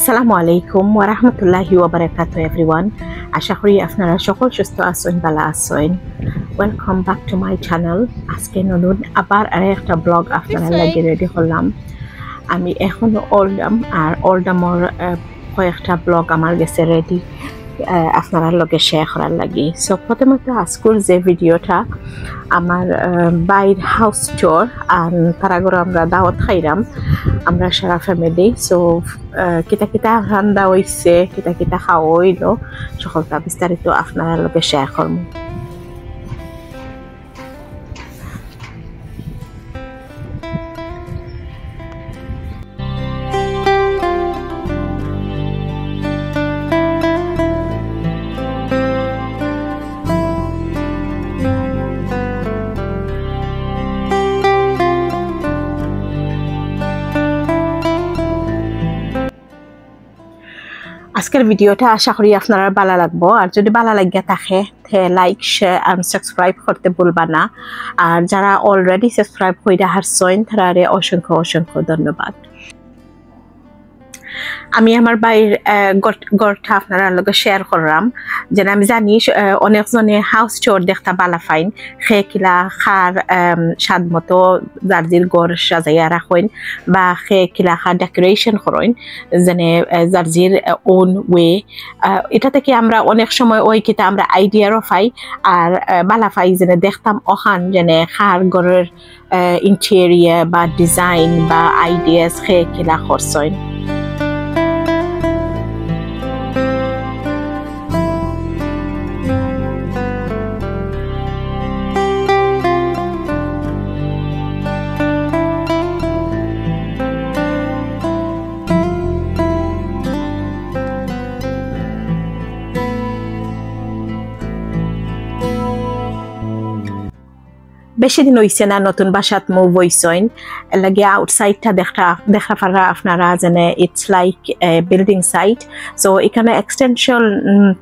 আসসালামু আলাইকুম ওয়া রাহমাতুল্লাহি ওয়া বারাকাতুহু এভরিওয়ান। আশা করি আপনারা সকল সুস্থ আছেন, ভালো আছেন। Welcome back to my channel. আজকে নতুন আবার আরেকটা ব্লগ আপনারা লাগি রেডি করলাম। আমি এখনো ওল্ডাম আর ওল্ডামর কয়েকটা ব্লগ আমার গেছে রেডি আপনারা লগে শেয়ার করার লাগি। সো প্রথমত আজকের যে ভিডিওটা আমার বাইর হাউস টুর আর তারাগর আমরা দাওয়াত খাইলাম আমরা সারা ফ্যামিলি। সো কিতা কিতা রান্না হইছে, কিতা কিতা খাওয়া হইল, সকলটা বিস্তারিত আপনারা লগে শেয়ার করব। আজকের ভিডিওটা আশা করি আপনারা ভালো লাগবো। আর যদি ভালো লাগে থাকে লাইক শেয়ার আর সাবস্ক্রাইব করতে ভুলবা না। আর যারা অলরেডি সাবস্ক্রাইব করে হারছেন তারা অসংখ্য অসংখ্য ধন্যবাদ। আমি আমার বাইর গড়টা আপনারা লগে শেয়ার করলাম। যেন আমি জানি অনেকজনে হাউস টুর দেখতে ভালো পাইন, সে কিলা খার স্বাদ মতো জার্জির গড় সাজাইয়া রাখেন বা সে কিলা খার ডেকোরেশন করেন যেনে জার্জির ওন ওয়ে। এটা থেকে আমরা অনেক সময় ওই কিতা আমরা আইডিয়ারও পাই আর ভালো পাই যেন দেখতাম ওখান যেনে খার গড়ের ইন্টেরিয়ার বা ডিজাইন বা আইডিয়াস সে কিলা করছেন। বেশি দিন হইছে না নতুন বাসাত মুভ হইছেন, লাগে আউটসাইডটা দেখা পারা আপনারা যেনে it's like building site. So এখানে এক্সটেনশন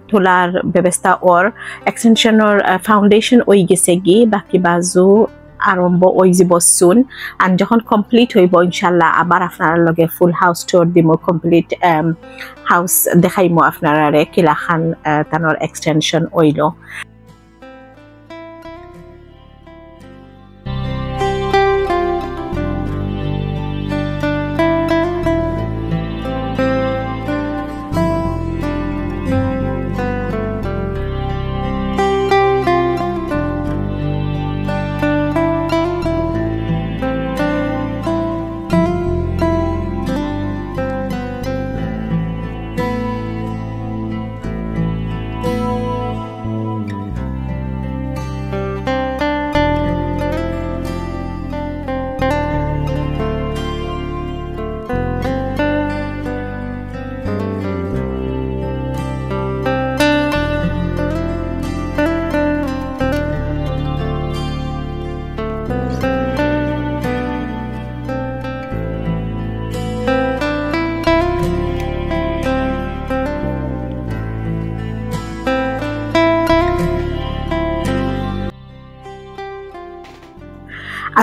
তোলার ব্যবস্থা ওর এক্সটেনশনের ফাউন্ডেশন ওই গেছে গি, বাকি বাজু আরম্ভ ওই যাব সুন। আর যখন কমপ্লিট হইব ইনশাল্লাহ আবার আপনারা লগে ফুল হাউস টুর দিমো, কমপ্লিট হাউস দেখাইমো আপনারা কিলাখান তানোর এক্সটেনশন হইল।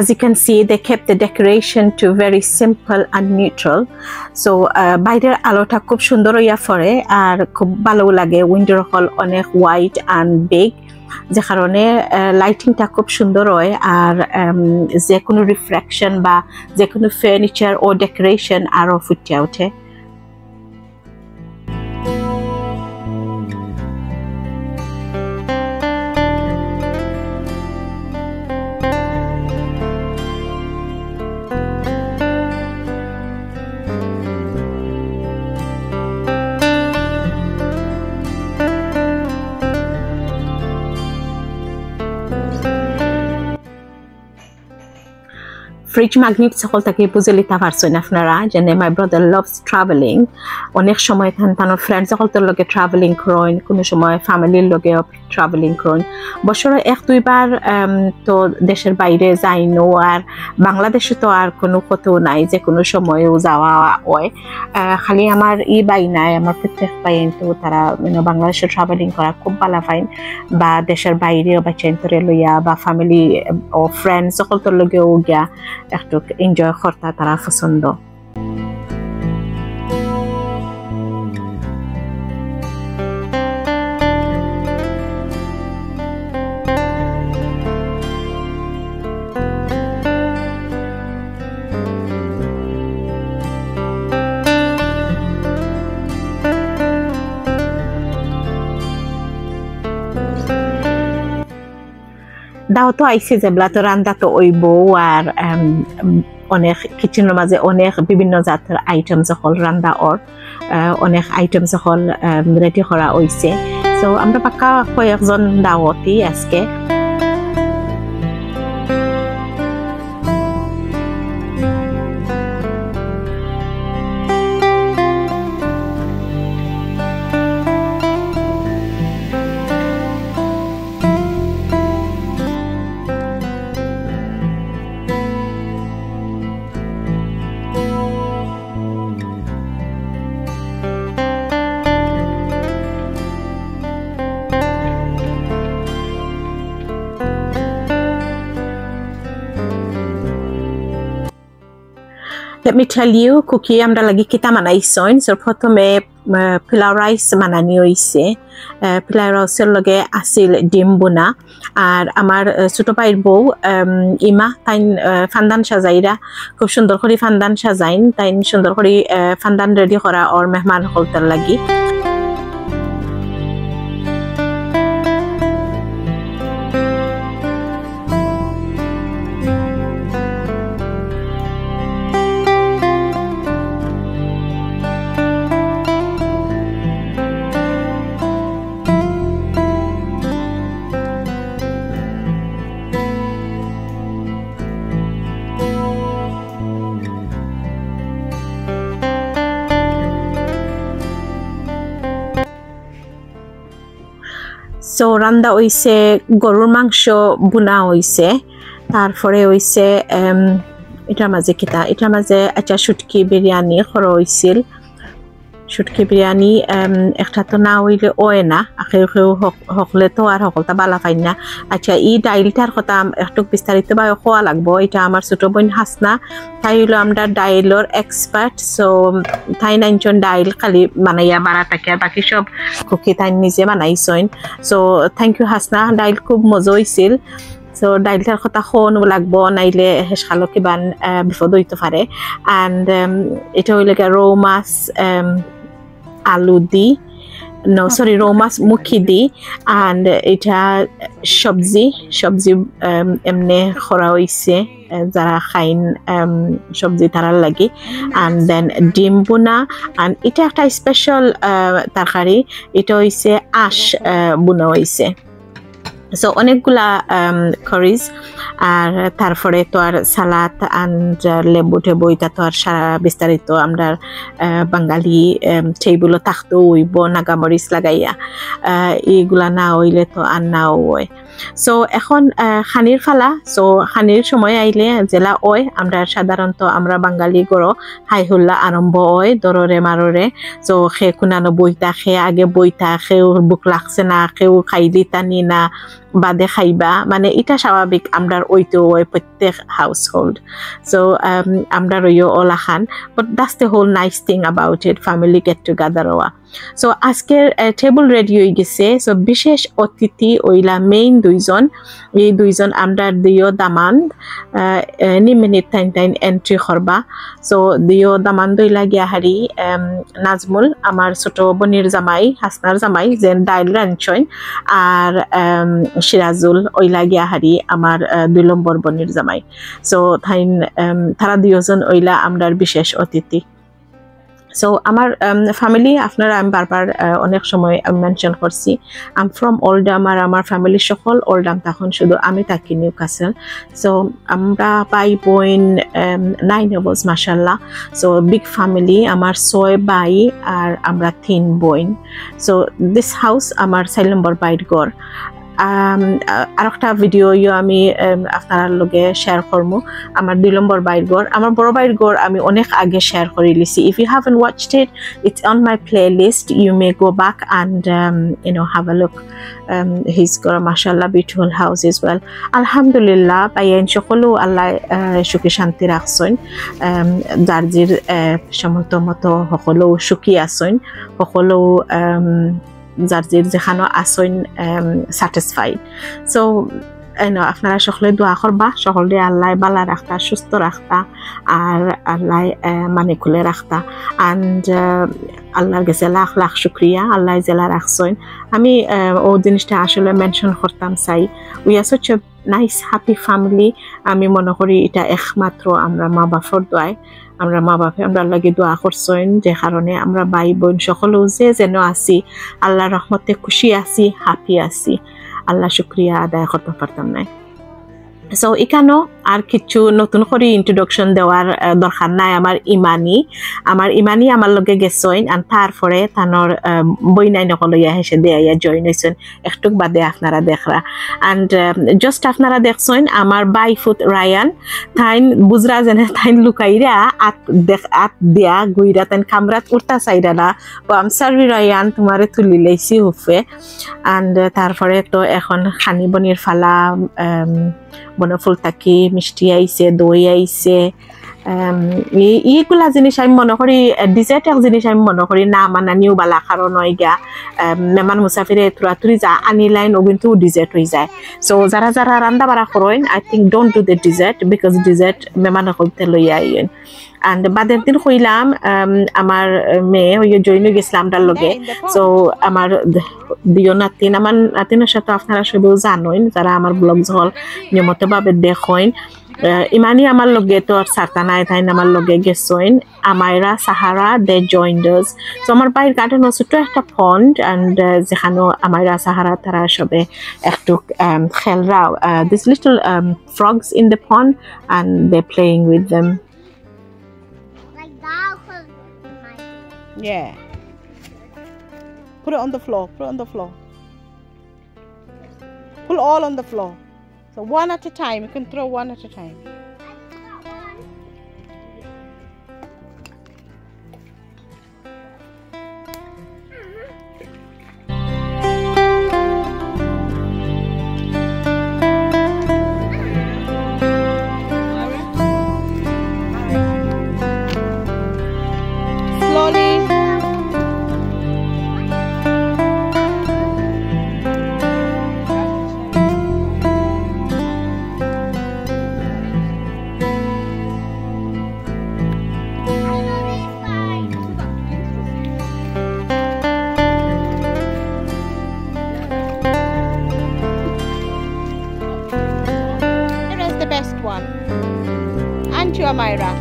As you can see, they kept the decoration to very simple and neutral. So বাইরের আলোটা খুব সুন্দর হইয়া পড়ে আর খুব ভালো লাগে। উইন্ডোর হল অনেক ওয়াইড অ্যান্ড বিগ, যে কারণে লাইটিংটা খুব সুন্দর হয় আর যে কোনো রিফ্লেকশন বা যে কোনো ফার্নিচার ও ডেকোরেশন আরও ফুটে ওঠে। ফ্রিজ ম্যাগনেট সকল থেকে বুঝে লিতে পারছেন আপনারা, যেন মাই ব্রাদার লাভস ট্রাভেলিং। অনেক সময় তানোর ফ্রেন্ড সকলদের লগে ট্রাভেলিং করেন, কোনো সময় ফ্যামিলির লগে ট্রাভেলিং করেন। বছরে এক দুইবার তো দেশের বাইরে যাইনো, আর বাংলাদেশে তো আর কোনো কত নাই যে কোনো সময়ও যাওয়া হয়। খালি আমার বাই নাই, আমার প্রত্যেক বাইন তো তারা বাংলাদেশে ট্রাভেলিং করা খুব ভালো পাইন, বা দেশের বাইরেও বা চেন্তরে লইয়া বা ফ্যামিলি ও ফ্রেন্ড সকলদের লগেও গিয়া একটু এনজয় করতা তারা পছন্দ। দাওয়াতো আইছে যেবলা তো রান্দা তো ওইব আর অনেক কিচেনের মাঝে অনেক বিভিন্ন জাতের আইটেম সকল রান্দা ওর অনেক আইটেম সকল রেডি করা হইছে সো আমরা পাক্কা কয়েকজন দাওয়াতি আজকে Let me tell you, cookie আমরা লাগি কিতা মানাইছন সো প্রথমে পিলাও রাইস মানানি হইছে পিলাও রাইসের লগে আছিল ডিম বোনা আর আমার ছোট ভাইয়ের বউ ইমা তাই ফান্দান সাজাইরা খুব সুন্দর করে ফান্দান সাজাইন তাই সুন্দর করে ফান্দান রেডি করা ওর মেহমান হলতার লাগি সো রান্দা হইছে গরুর মাংস বুনা হইছে তারপরে হইছে এটার মাঝে কিতা এটার মাঝে আচ্ছা শুটকি বিরিয়ানি করা হইছিল শুটকি বিরিয়ানি একটা তো না হইলে ওয়ে না কেউ হকলে তো আর সকলটা বালা পাই না আচ্ছা এই ডাইলটার কথা একটু বিস্তারিত বা খোয়া লাগবো এটা আমার ছোট বোন হাসনা তাই হলো আমরা ডাইলর এক্সপার্ট সো তাই নাইনজন ডাইল খালি বানাইয়া বাড়া থাকে আর বাকি সব কুকি তাই নিজে বানাইছেন সো থ্যাংক ইউ হাসনা ডাইল খুব মজা হয়েছিল সো ডাইলটার কথা শোন লাগবো নাইলে হেসালো কিবা বিপদ হইতে পারে অ্যান্ড এটা হইলে রৌ মাছ আলু দি no sorry রৌ মাছ মুখি দি অ্যান্ড এটা সবজি এমনি করা হইছে যারা খাইন সবজি তারার লাগি অ্যান্ড দেন ডিম বোনা অ্যান্ড এটা একটা স্পেশাল তরকারি এটা হইছে আঁশ বোনা হইছে সো অনেকগুলা কারিজ আর তারপরে তো আর সালাদ অ্যান্ড লেবু টেবু এটা তো আর সারা বিস্তারিত আমরা বাঙালি সেইগুলো থাকতেও হইব নাগামরিচ লাগাইয়া এইগুলা না হইলে তো আর নাও হয় সো এখন খানির ফালা সো খানির সময় আইলে জেলা হয় আমরা সাধারণত আমরা বাঙালি গড় হাই হুল্লা আরম্ভ হয় দররে মাররে সো সে কুনানো বইতা সে আগে বইতা সেও বুক লাগছে না কেউ খাইলি টানি না বাদে খাইবা মানে এটা স্বাভাবিক আমরা ওইতো হয় প্রত্যেক হাউস হোল্ড সো আমরা রইও ওলা খান but that's the whole nice thing about it family get together হওয়া সো আজকের টেবল রেডি হয়ে গেছে সো বিশেষ অতিথি ওইলা মেইন দুইজন এই দুইজন আমরা দিও দামান্দ এনি মিনিট টাইম এন্ট্রি করবা সো দিও দামান্দ ওইলা গিয়া হারি নাজমুল আমার ছোট বোনের জামাই হাসনার জামাই যে ডাইল রানছইন আর সিরাজুল ওইলা গিয়া হারি আমার 2 নম্বর বোনের জামাই সো তারা দুইজন ওইলা আমরার বিশেষ অতিথি সো আমার ফ্যামিলি আপনারা আমি বারবার অনেক সময় মেনশন করছি আম ফ্রম ওল্ডাম আর আমার ফ্যামিলি সকল ওল্ডাম তখন শুধু আমি থাকি নিউক্যাসল সো আমরা ভাই বোন 9 of us মাশাআল্লাহ সো বিগ ফ্যামিলি আমার 6 ভাই আর আমরা 3 বোন সো দিস হাউস আমার 4 নম্বর বাইট ঘর আর একটা ভিডিও আমি আপনার লগে শেয়ার করবো আমার 2 নম্বর বাইর ঘর আমার বড় বাইর ঘর আমি অনেক আগে শেয়ার করে লিছি if you haven't watched it it's on my playlist you may go back and you know have a look he's got a mashallah beautiful house as well alhamdulillah পাইয়েন সকলেও আল্লাহ সুখী শান্তি রাখছেন যার সমর্থ মতো সকলেও সুখী আছেন সকলেও যার যেখানে আসেন স্যাটিসফাইড সো আপনারা সকলে দোয়া করবা সকলে আল্লাহ বালা রাখতা সুস্থ রাখতা আর আল্লাহ মানে খুলে রাখতা অ্যান্ড আল্লাহর কাছে লাখ লাখ শুক্রিয়া আল্লাহ জেলা রাখছেন আমি ও জিনিসটা আসলে মেনশন করতাম চাই we are such a nice happy family আমি মনে করি এটা একমাত্র আমরা মা বাপর দোয়ায় আমরা মা বাপে আমরা লাগে দোয়া করছেন যে কারণে আমরা ভাই বোন সকলেও যে যেন আছি আল্লাহর রহমতে খুশি আছি হ্যাপি আছি আল্লাহ শুকরিয়া আদায় করতে পারতাম না সো এখানেও আর কিছু নতুন করে ইন্ট্রোডাকশন দেওয়ার দরকার নাই আমার ইমানি আমার লগে গেছেন আর তারপরে তানোর বই নাই নকলইয়া হেসে দেয়া জয়েন হয়েছেন একটু বাদে আপনারা দেখরা অ্যান্ড জাস্ট আপনারা দেখছেন আমার বাইফুট রায়ান তাইন বুজরা যেন তাইন লুকাইরা আত দিয়া গুইরা তাইন কামরাত উঠতা চাইরা ও আম সরি রায়ান তোমারে তুলি লাইছি হুফে অ্যান্ড তারপরে তো এখন খানি বনির ফালা বনফুল থাকি মিষ্টি আইছে দই আইছে এইগুলা জিনিস আমি মনে করি ডিজার্ট এক জিনিস আমি মনে করি না মানানিও বালা কারণ হয় গা মেহমান মুসাফিরে তুরাতুরি যা আনিলাইন ও কিন্তু ডিজার্ট হয়ে যায় সো যারা যারা রান্না বাড়া করেন I think don't do the dessert because dessert মেহমান করতে লইয়া আইন and বাদের দিন কইলাম আমার মেয়ে ওই জয়েন হয়ে গেছিলাম তার লগে সো আমার দিও নাতিন আমার নাতিনের সাথে আপনারা সবাই জানেন যারা আমার ব্লগ হল নিয়মিতভাবে দেখেন ইমানি আমার লগে তো আর সারতানায় তাই আমার লগে গেছেন আমায়রা সাহারা দে জয়েন্ড আস সো আমার বাইরের গার্ডেন ছোট একটা পন্ড অ্যান্ড যেখানে আমায়রা সাহারা তারা সবে একটু খেলরা this little frogs in the pond and they playing with them Yeah. Put it on the floor. Put it on the floor. Pull all on the floor. So one at a time. You can throw one at a time. Aren't you, Amira?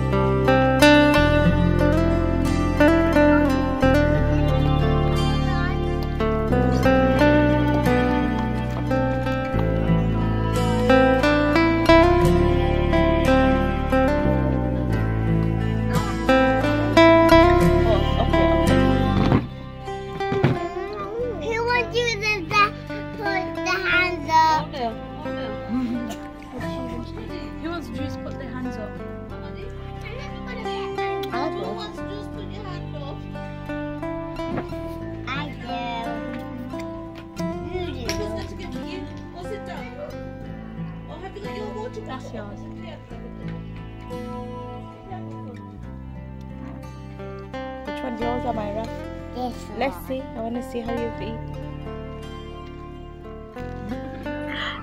That's yours. Which one's yours, Amira? This one. Let's see. I want to see how you eat.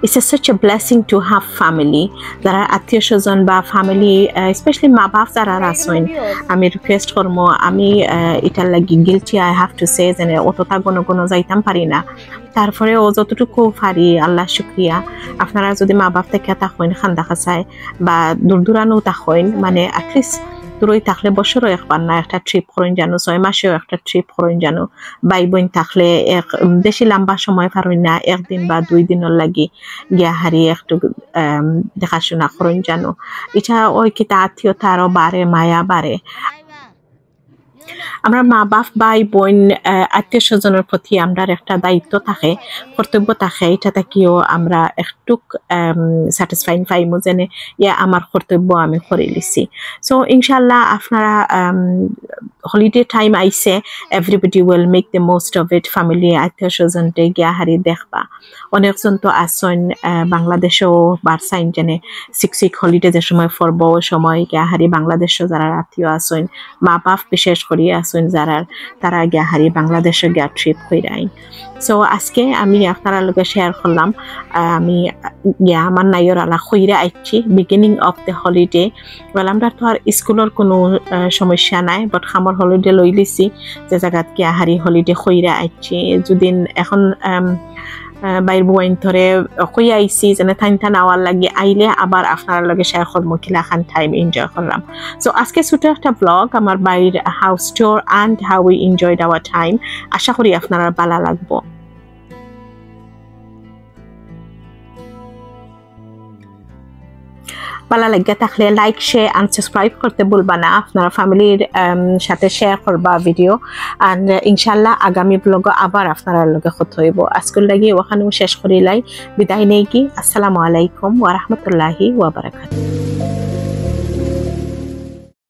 It's such a blessing to have family. There are আত্মীয় স্বজন বা family, especially মা বাপ যারা আছেন আমি request করব আমি এটা লাগি guilty I have to say যে অতটা কোনো যাইতাম পারি না তারপরে ও যতটুকু পারি আল্লাহ শুকরিয়া আপনারা যদি মা বাপ থেকে থাকেন খান্দা খাসায় বা দূরদূরানো থাকেন মানে অ্যাটলিস্ট দূরই থাকলে বছরও একবার না একটা ট্রিপ করেন জানো 6 মাসেও একটা ট্রিপ করেন জানো ভাই বোন থাকলে এক বেশি লম্বা সময় পারেন না একদিন বা 2 দিনের লাগি গিয়া হারি একটু দেখাশোনা করেন জানো এটা ওই কিতা আত্মীয়তা আরো বাড়ে মায়া বাড়ে আমরা মা বাপ ভাই বোন আত্মীয় স্বজনের প্রতি আমরা একটা দায়িত্ব থাকে কর্তব্য থাকে এটা থেকেও আমরা একটু স্যাটিসফাইং পাইমু যেনে ইয়া আমার কর্তব্য আমি করে লিছি সো ইনশাল্লাহ আপনারা holiday time আইছে everybody will make the most of it family আত্মীয় স্বজনতে গিয়া হারি দেখবা অনেকজন তো আসেন বাংলাদেশেও বারসাইন জানে 6 week holiday যে সময় পড়ব ওই সময় গিয়া হারি বাংলাদেশে যারা আত্মীয় আসেন মা বাপ বিশেষ করে আসেন যারা তারা গিয়া হারি বাংলাদেশে গিয়া ট্রিপ কইরাই সো আজকে আমি আপনারা লগে শেয়ার করলাম আমি গিয়া আমার নাইর আলা কইরা আইছি বিগিনিং অফ দ্য হলিডে বল আমরা তো আর স্কুলের কোনো সমস্যা নাই বাট আমার হলিডে লই লিছি যে জায়গাত গিয়া হারি হলিডে কইরা আইছি যদিন এখন বাইর বইন ধরে কই আইছি যেন থাইন আওয়ার লাগে আইলে আবার আপনার লগে শেয়ার করবো কিলাখান টাইম এনজয় করলাম। সো আজকে ছোট একটা ব্লগ আমার বাইর house tour and how we enjoyed our time. আশা করি আপনারা ভালো লাগবো। ভালো লাগে থাকলে লাইক শেয়ার অ্যান্ড সাবস্ক্রাইব করতে ভুলবা না। আপনারা ফ্যামিলির সাথে শেয়ার করবা ভিডিও অ্যান্ড ইনশাল্লাহ আগামী ব্লগ আবার আপনারা লগে কথা হইব। আজকের লাগি ওখানেও শেষ করিলাই বিদায় নেই কি। আসসালামু আলাইকুম ওয়া রাহমাতুল্লাহি ওয়া বারাকাতুহু।